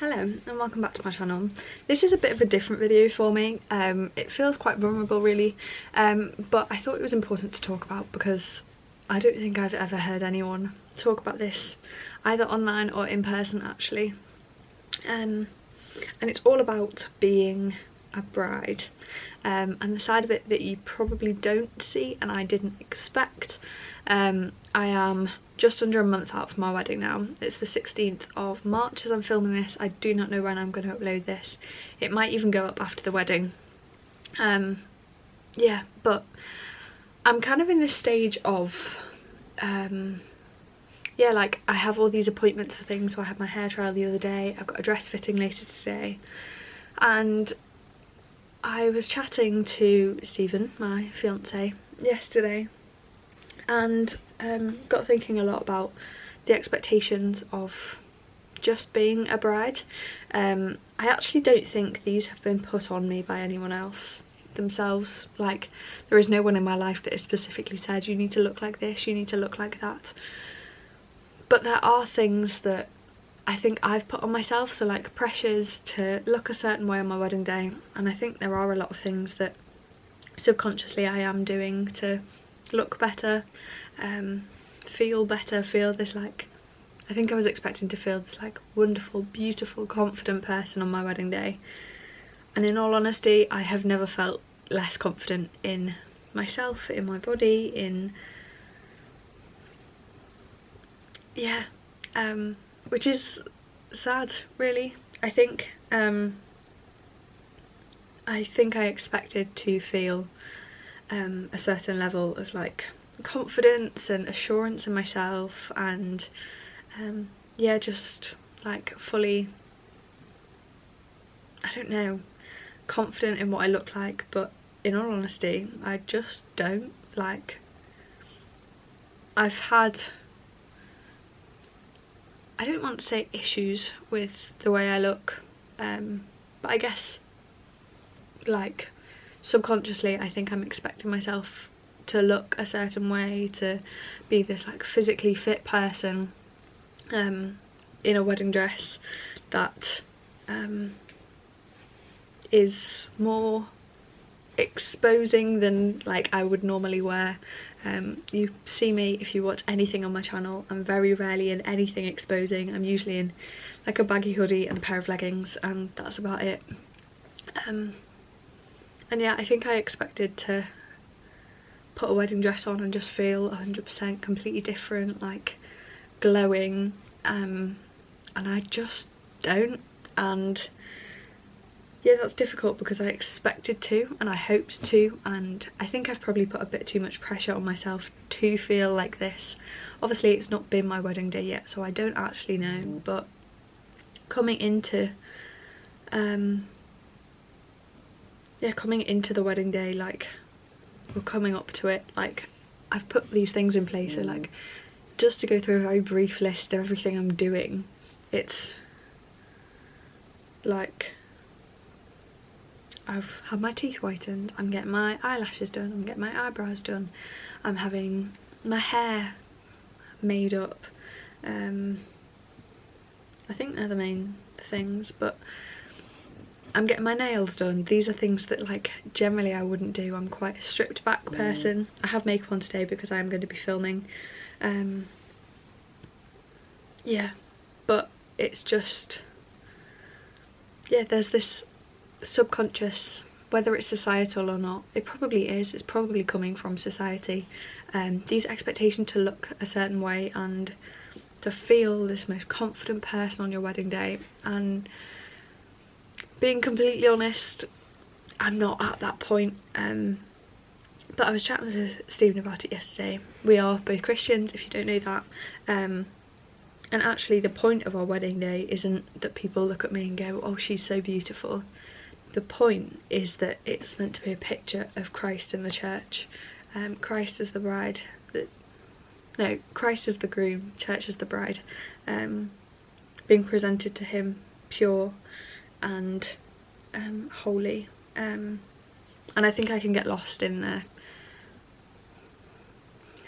Hello and welcome back to my channel. This is a bit of a different video for me. It feels quite vulnerable really, but I thought it was important to talk about because I don't think I've ever heard anyone talk about this either online or in person actually. And it's all about being a bride, and the side of it that you probably don't see and I didn't expect. I am just under a month out from my wedding now. It's the 16th of March as I'm filming this. I do not know when I'm going to upload this. It might even go up after the wedding. Yeah, but I'm kind of in this stage of yeah, like I have all these appointments for things. So I had my hair trial the other day, I've got a dress fitting later today, and I was chatting to Stephen, my fiance, yesterday, and got thinking a lot about the expectations of just being a bride. I actually don't think these have been put on me by anyone else themselves. Like, there is no one in my life that has specifically said you need to look like this, you need to look like that. But there are things that I think I've put on myself, so like pressures to look a certain way on my wedding day, and I think there are a lot of things that subconsciously I am doing to look better, feel better, feel this like, I think I was expecting to feel this like wonderful, beautiful, confident person on my wedding day, and in all honesty I have never felt less confident in myself, in my body, in yeah, which is sad really. I think I expected to feel a certain level of like confidence and assurance in myself, and yeah, just like fully, I don't know, confident in what I look like, but in all honesty I just don't. Like, I've had, I don't want to say issues with the way I look, but I guess like subconsciously I think I'm expecting myself to look a certain way, to be this like physically fit person in a wedding dress that is more exposing than like I would normally wear. You see me, if you watch anything on my channel, I'm very rarely in anything exposing. I'm usually in like a baggy hoodie and a pair of leggings, and that's about it. And yeah, I think I expected to put a wedding dress on and just feel 100% completely different, like glowing, and I just don't. And yeah, that's difficult because I expected to and I hoped to, and I think I've probably put a bit too much pressure on myself to feel like this. Obviously it's not been my wedding day yet, so I don't actually know, but coming into yeah, coming into the wedding day, like, or coming up to it, like I've put these things in place. So like, just to go through a very brief list of everything I'm doing, it's like I've had my teeth whitened, I'm getting my eyelashes done, I'm getting my eyebrows done, I'm having my hair made up. I think they're the main things, but I'm getting my nails done. These are things that like generally I wouldn't do. I'm quite a stripped back person. I have makeup on today because I am going to be filming. Yeah, but it's just, yeah, there's this subconscious, whether it's societal or not, it probably is, it's probably coming from society, these expectations to look a certain way and to feel this most confident person on your wedding day. And being completely honest, I'm not at that point, but I was chatting to Stephen about it yesterday. We are both Christians, if you don't know that, and actually the point of our wedding day isn't that people look at me and go, oh, she's so beautiful. The point is that it's meant to be a picture of Christ and the church. Christ is the bride, no, Christ is the groom, church is the bride, being presented to him pure and holy, and I think I can get lost in the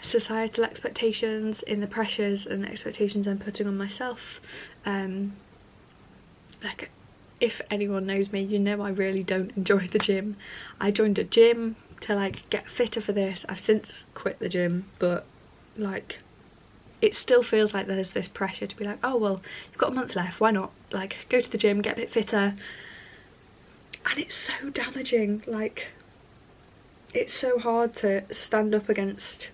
societal expectations, in the pressures and expectations I'm putting on myself, like, if anyone knows me, you know I really don't enjoy the gym. I joined a gym to like get fitter for this. I've since quit the gym, but like it still feels like there's this pressure to be like, oh well, you've got a month left, why not like go to the gym, get a bit fitter. And it's so damaging. Like, it's so hard to stand up against,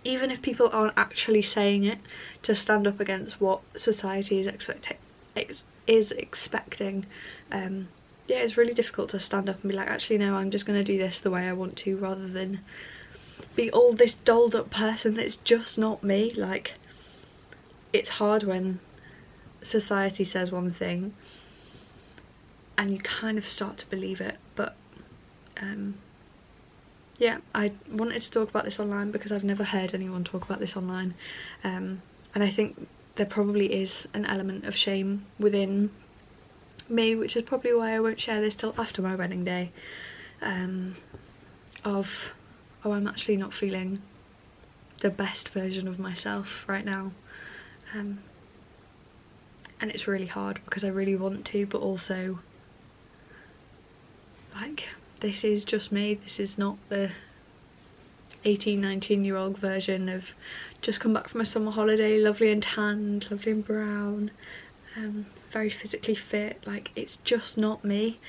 even if people aren't actually saying it, to stand up against what society is expecting. Yeah, it's really difficult to stand up and be like, actually no, I'm just going to do this the way I want to, rather than be all this dolled up person that's just not me. Like, it's hard when society says one thing and you kind of start to believe it. But yeah, I wanted to talk about this online because I've never heard anyone talk about this online, and I think there probably is an element of shame within me, which is probably why I won't share this till after my wedding day, of, oh, I'm actually not feeling the best version of myself right now, and it's really hard because I really want to, but also like, this is just me. This is not the 18-19-year-old version of just come back from a summer holiday, lovely and tanned, lovely and brown, very physically fit. Like, it's just not me,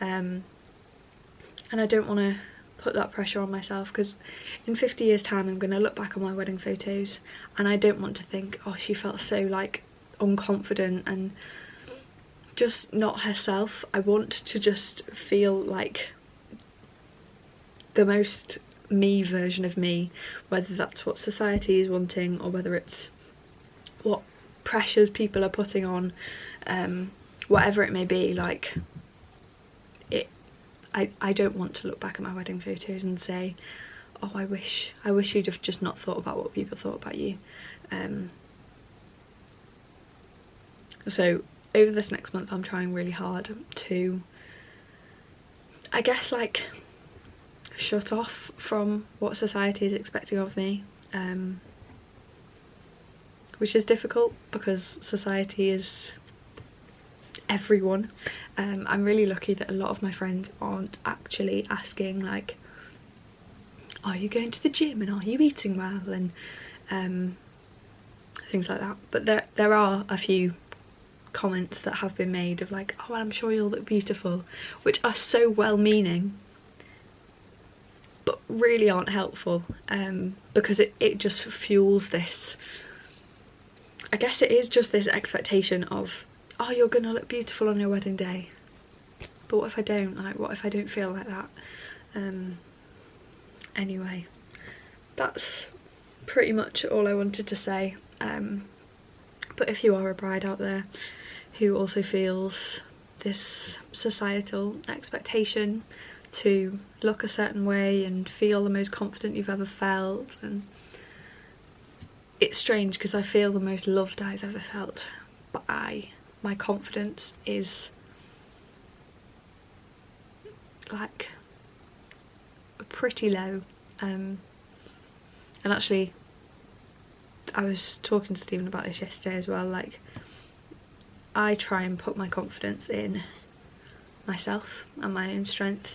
and I don't want to put that pressure on myself, because in 50 years time I'm going to look back on my wedding photos and I don't want to think, oh, she felt so like unconfident and just not herself. I want to just feel like the most me version of me, whether that's what society is wanting or whether it's what pressures people are putting on, whatever it may be. Like, I don't want to look back at my wedding photos and say, oh, I wish you'd have just not thought about what people thought about you. So over this next month I'm trying really hard to, I guess, like, shut off from what society is expecting of me, which is difficult because society is everyone. I'm really lucky that a lot of my friends aren't actually asking like, are you going to the gym and are you eating well, and things like that. But there are a few comments that have been made of like, oh, I'm sure you'll look beautiful, which are so well meaning but really aren't helpful, because it just fuels this, I guess it is just this expectation of, oh, you're gonna look beautiful on your wedding day, but what if I don't? Like, what if I don't feel like that? Anyway, that's pretty much all I wanted to say. But if you are a bride out there who also feels this societal expectation to look a certain way and feel the most confident you've ever felt, and it's strange because I feel the most loved I've ever felt, but my confidence is like pretty low. And actually I was talking to Stephen about this yesterday as well. Like, I try and put my confidence in myself and my own strength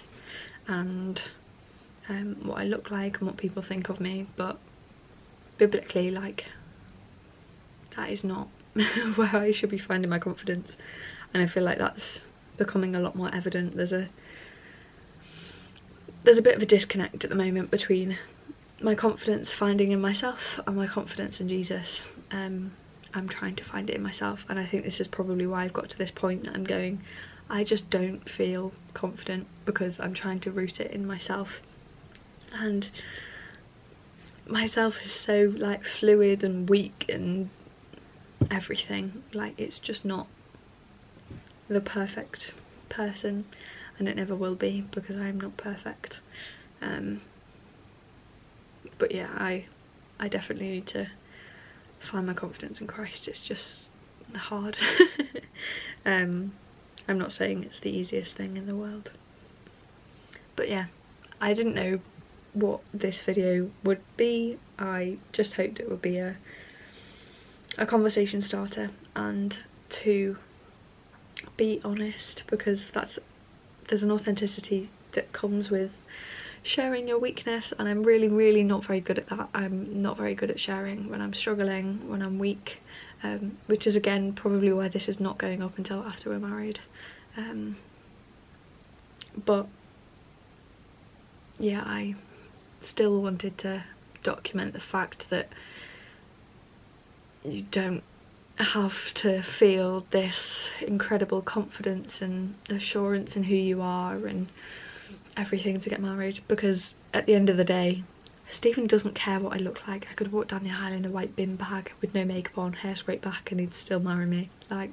and what I look like and what people think of me, but biblically, like, that is not where I should be finding my confidence, and I feel like that's becoming a lot more evident. There's a bit of a disconnect at the moment between my confidence finding in myself and my confidence in Jesus. I'm trying to find it in myself, and I think this is probably why I've got to this point that I'm going, I just don't feel confident because I'm trying to root it in myself, and myself is so like fluid and weak and everything. Like, it's just not the perfect person, and it never will be because I'm not perfect. But yeah, I definitely need to find my confidence in Christ. It's just hard. I'm not saying it's the easiest thing in the world, but yeah, I didn't know what this video would be. I just hoped it would be a conversation starter and to be honest, because there's an authenticity that comes with sharing your weakness, and I'm really not very good at that. I'm not very good at sharing when I'm struggling, when I'm weak, which is again probably why this is not going up until after we're married. But yeah, I still wanted to document the fact that you don't have to feel this incredible confidence and assurance in who you are and everything to get married, because at the end of the day, Stephen doesn't care what I look like. I could walk down the aisle in a white bin bag with no makeup on, hair straight back, and he'd still marry me. Like,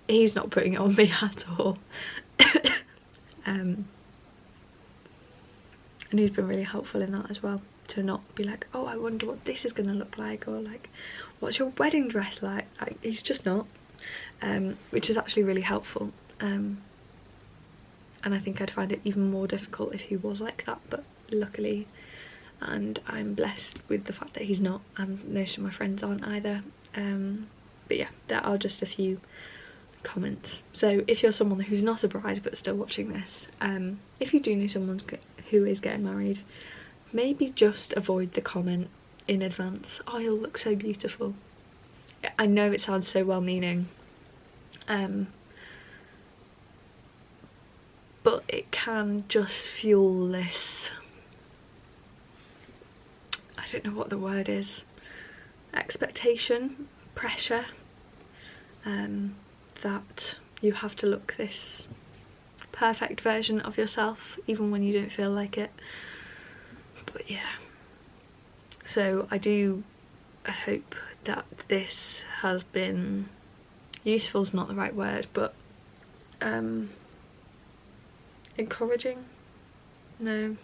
he's not putting it on me at all. And he's been really helpful in that as well, to not be like, oh, I wonder what this is going to look like, or like, what's your wedding dress like? He's just not, which is actually really helpful. And I think I'd find it even more difficult if he was like that, but luckily, and I'm blessed with the fact that he's not, and most of my friends aren't either. But yeah, there are just a few comments. So if you're someone who's not a bride but still watching this, if you do know someone who is getting married, maybe just avoid the comment in advance, oh, you'll look so beautiful. I know it sounds so well-meaning, but it can just fuel this, I don't know what the word is, expectation, pressure, that you have to look this perfect version of yourself even when you don't feel like it. But yeah, so I do hope that this has been useful, is not the right word, but encouraging? No,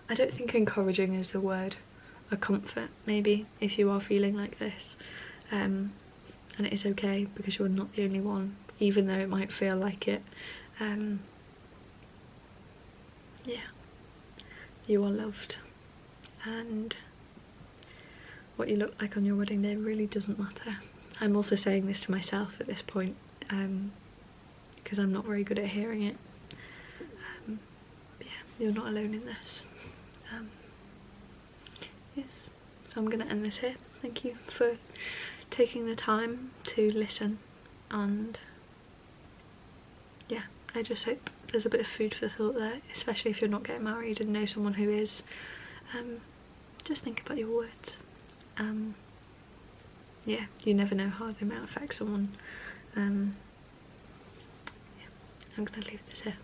I don't think encouraging is the word. A comfort, maybe, if you are feeling like this, and it is okay, because you're not the only one, even though it might feel like it. Yeah, you are loved, and what you look like on your wedding day really doesn't matter. I'm also saying this to myself at this point, because I'm not very good at hearing it. Yeah, you're not alone in this. Yes, so I'm going to end this here. Thank you for taking the time to listen, and yeah, I just hope there's a bit of food for thought there, especially if you're not getting married and know someone who is. Just think about your words. Yeah, you never know how they might affect someone. Yeah, I'm going to leave this here.